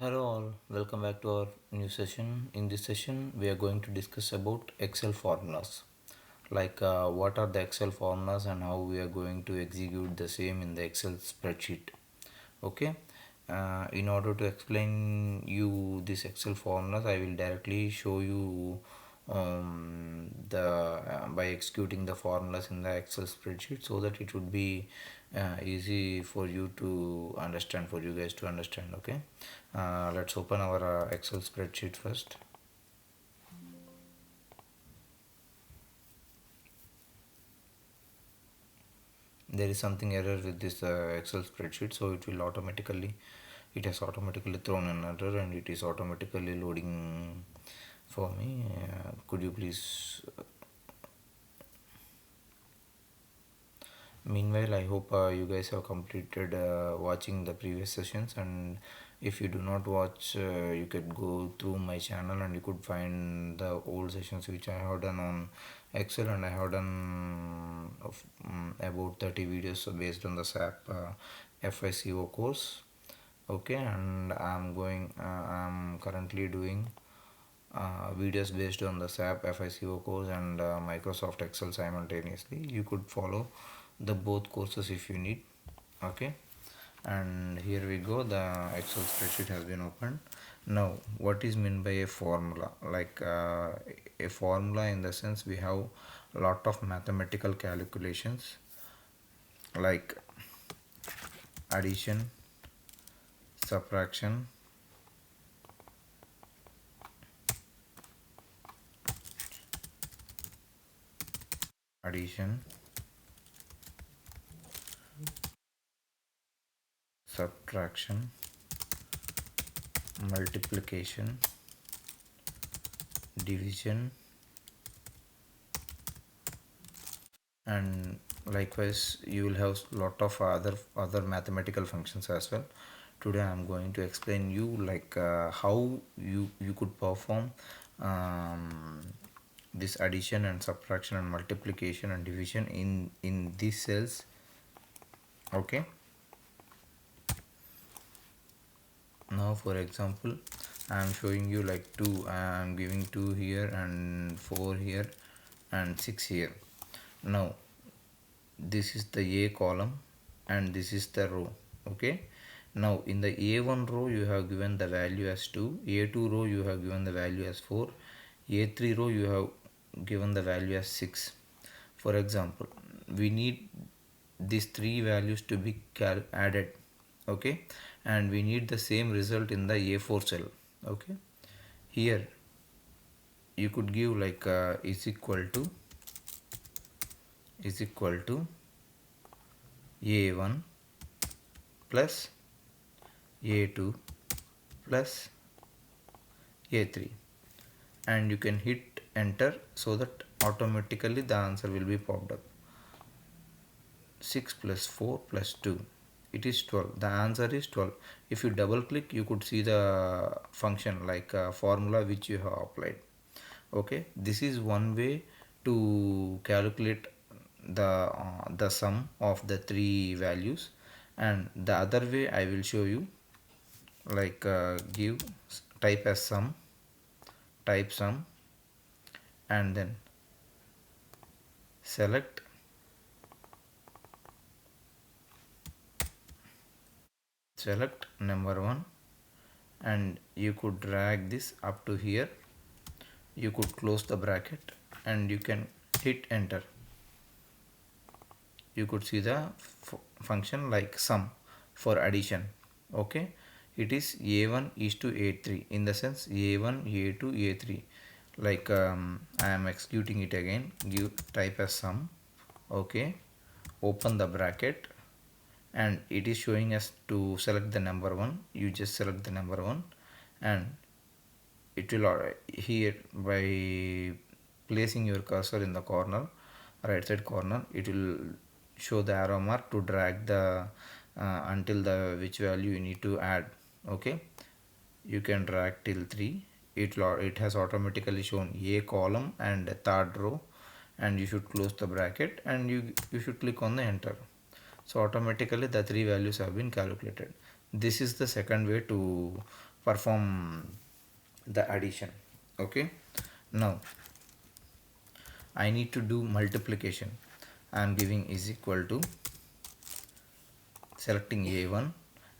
Hello all, welcome back to our new session. In this session, we are going to discuss about Excel formulas. What are the Excel formulas and how we are going to execute the same in the Excel spreadsheet. Okay. In order to explain you this Excel formulas, I will directly show you the by executing the formulas in the Excel spreadsheet so that it would be easy for you to understand, for you guys to understand. Okay. Let's open our Excel spreadsheet first. There is something error with this Excel spreadsheet, so it has automatically thrown an error and it is automatically loading for me. Could you please Meanwhile, I hope you guys have completed watching the previous sessions, and if you do not watch, you could go through my channel and you could find the old sessions which I have done on Excel, and I have done about 30 videos based on the SAP FICO course. Okay, and I'm currently doing videos based on the SAP FICO course and Microsoft Excel simultaneously. You could follow the both courses if you need. Okay, and here we go, the Excel spreadsheet has been opened. Now, what is meant by a formula? A formula, in the sense, we have a lot of mathematical calculations like addition, subtraction, addition, subtraction, multiplication, division, and likewise you will have lot of other mathematical functions as well. Today I am going to explain you how you could perform this addition and subtraction and multiplication and division in these cells. Okay, now for example, I am showing you like 2, I am giving 2 here and 4 here and 6 here. Now this is the A column and this is the row. Okay, now in the A1 row you have given the value as 2, A2 row you have given the value as 4, A3 row you have given the value as 6. For example, we need these three values to be added. Okay, and we need the same result in the A4 cell. Okay, here you could give is equal to A1 plus A2 plus A3, and you can hit enter so that automatically the answer will be popped up. 6 plus 4 plus 2, it is 12. The answer is 12. If you double click, you could see the function formula which you have applied. Okay, this is one way to calculate the sum of the three values, and the other way I will show you, give type as sum, type sum, and then select number 1, and you could drag this up to here. You could close the bracket and you can hit enter. You could see the function like sum for addition. Okay, it is A1 is to A3, in the sense A1 A2 A3. I am executing it again. Give type as sum. Okay, open the bracket, and it is showing us to select the number 1. You just select the number 1, and it will here, by placing your cursor in the corner, right side corner, it will show the arrow mark to drag the until the which value you need to add. Okay, you can drag till 3. It has automatically shown A column and third row, and you should close the bracket and you should click on the enter. So automatically the three values have been calculated. This is the second way to perform the addition. Okay, now I need to do multiplication. I am giving is equal to, selecting A1,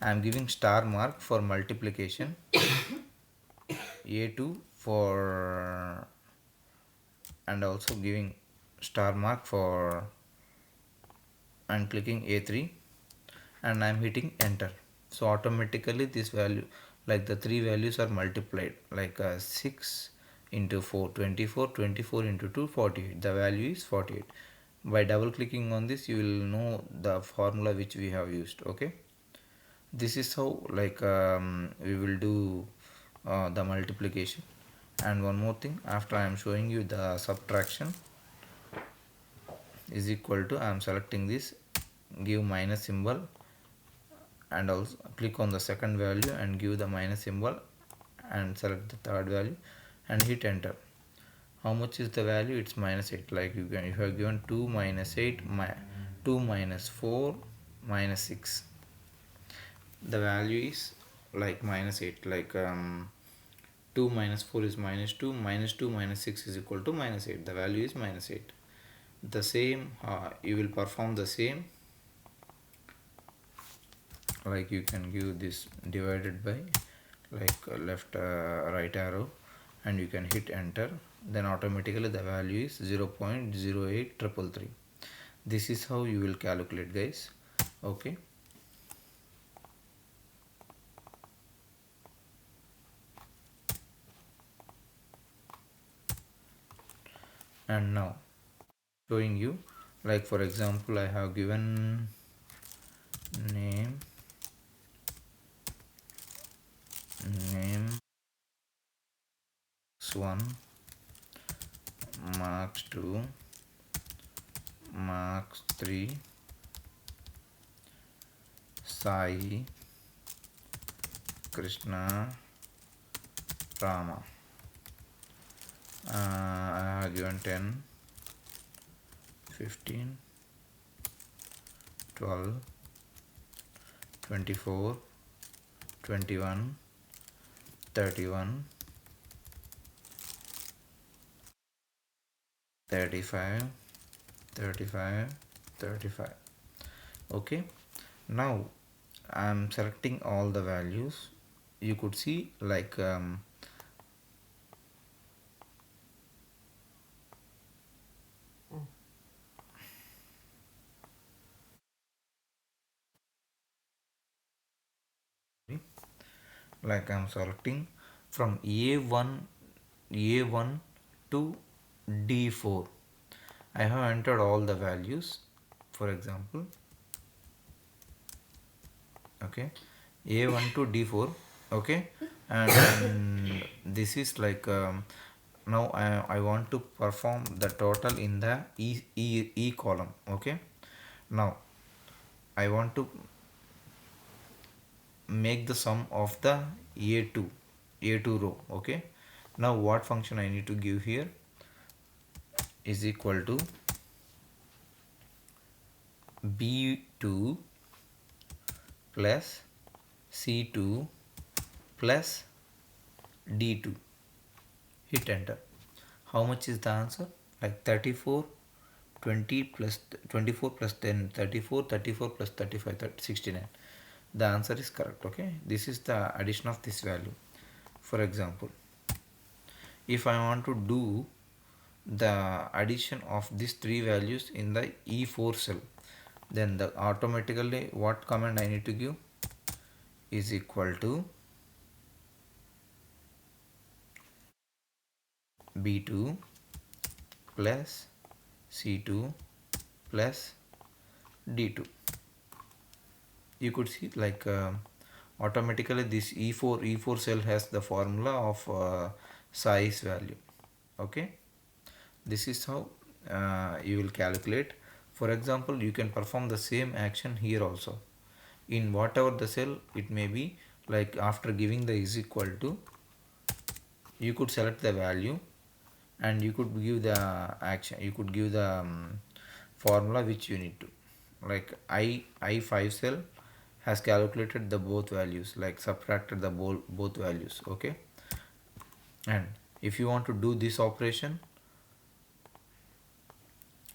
I am giving star mark for multiplication, A2 for, and also giving star mark for, and clicking A3, and I am hitting enter. So automatically this value, like the three values are multiplied, like 6 into 4 24, 24 into 2 48, the value is 48. By double clicking on this you will know the formula which we have used. Okay, this is how, like, we will do the multiplication. And one more thing, after I am showing you the subtraction, is equal to, I am selecting this, give minus symbol, and also click on the second value and give the minus symbol, and select the third value and hit enter. How much is the value? It's minus 8. Like, you can, if you have given 2 minus 8, 2 minus 4 minus 6, the value is like minus 8. Like, 2 minus 4 is minus 2, minus 2 minus 6 is equal to minus 8, the value is minus 8. The same, you will perform the same, like you can give this divided by, like, left right arrow, and you can hit enter, then automatically the value is 0.08333. This is how you will calculate, guys. Okay, and now showing you, like, for example, I have given name marks 1, marks 2, marks 3, Sai, Krishna, Rama. I have given 10, 15, 12, 24, 21, 31, 35, 35, 35. Okay, now I am selecting all the values. You could see, like, like, I am selecting from A1 to D4. I have entered all the values, for example. Okay, A1 to D4. Okay, and this is like, now I want to perform the total in the E column. Okay, now I want to make the sum of the A2 row. Okay, now what function I need to give here is equal to B2 plus C2 plus D2. Hit enter. How much is the answer? Like 34, 20 plus 24 plus 10, 34, 34 plus 35, 69. The answer is correct. Okay, this is the addition of this value. For example, if I want to do the addition of these three values in the E4 cell, then the automatically what command I need to give is equal to B2 plus C2 plus D2. You could see, like, automatically this E4 cell has the formula of size value. Okay, this is how you will calculate. For example, you can perform the same action here also in whatever the cell it may be. Like, after giving the is equal to, you could select the value and you could give the action, you could give the formula which you need to, like, I5 cell, has calculated the both values, like subtracted the both values. Okay, and if you want to do this operation,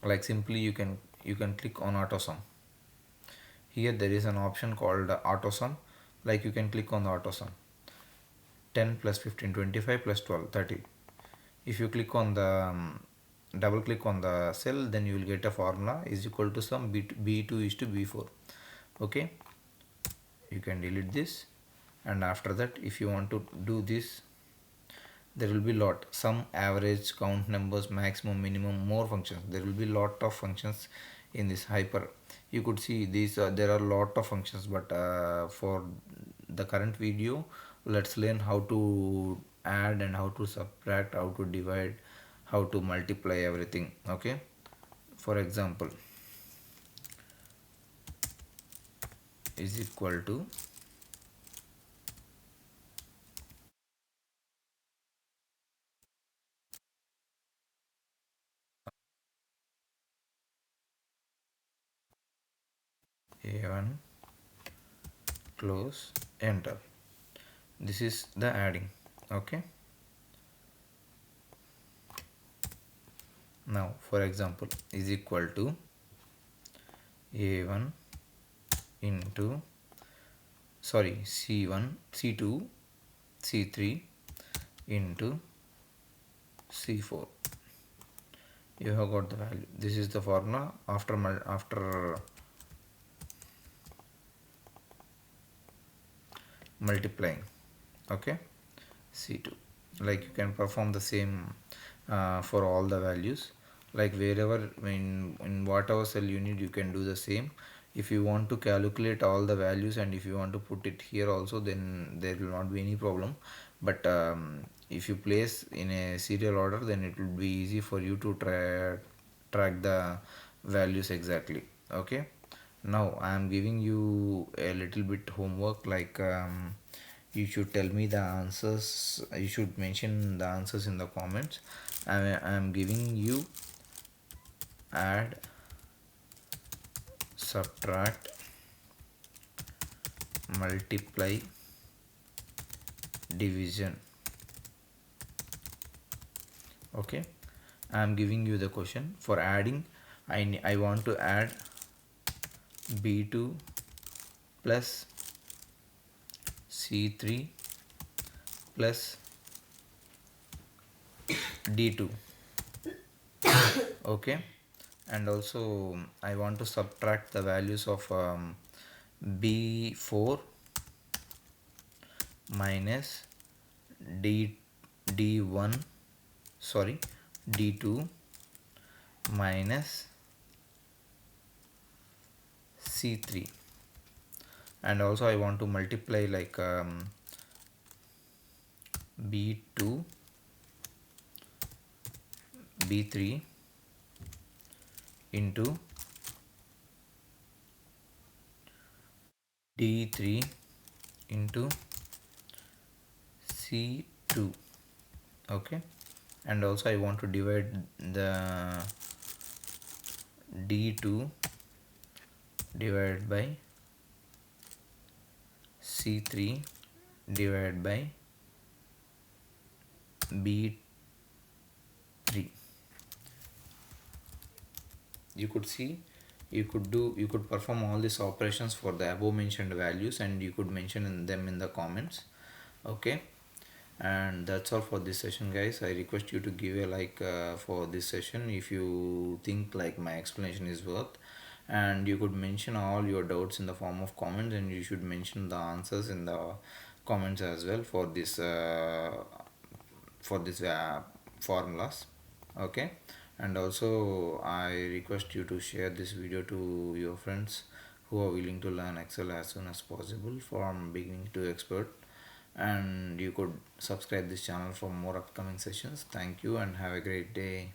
like simply you can click on auto sum. Here there is an option called auto sum. Like you can click on the auto sum. 10 plus 15, 25 plus 12, 30. If you click on the double click on the cell, then you will get a formula is equal to sum b2 is to b4. Okay, you can delete this, and after that if you want to do this, there will be lot sum, average, count numbers, maximum, minimum, more functions. There will be lot of functions in this hyper. You could see these there are lot of functions, but for the current video, let's learn how to add and how to subtract, how to divide, how to multiply everything. Okay, for example, is equal to a1, close, enter. This is the adding. Okay, now for example, is equal to a1 into, sorry, c1, c2, c3 into c4. You have got the value. This is the formula after multiplying. Okay, c2. Like you can perform the same for all the values. Like wherever in whatever cell you need, you can do the same. If you want to calculate all the values and if you want to put it here also, then there will not be any problem. But if you place in a serial order, then it will be easy for you to track the values exactly. Okay, now I am giving you a little bit homework, like you should tell me the answers. You should mention the answers in the comments. I am giving you add, subtract, multiply, division. Okay, I am giving you the question. For adding, I want to add b2 plus c3 plus d2. Okay, and also I want to subtract the values of b4 minus d1, sorry, d2 minus c3, and also I want to multiply like b2, b3 into d3 into c2. Okay, and also I want to divide the d2 divided by c3 divided by b3. You could see, you could perform all these operations for the above mentioned values, and you could mention them in the comments. Okay, and that's all for this session, guys. I request you to give a like for this session if you think like my explanation is worth, and you could mention all your doubts in the form of comments, and you should mention the answers in the comments as well for this formulas. Okay, and also I request you to share this video to your friends who are willing to learn Excel as soon as possible from beginning to expert, and you could subscribe this channel for more upcoming sessions. Thank you and have a great day.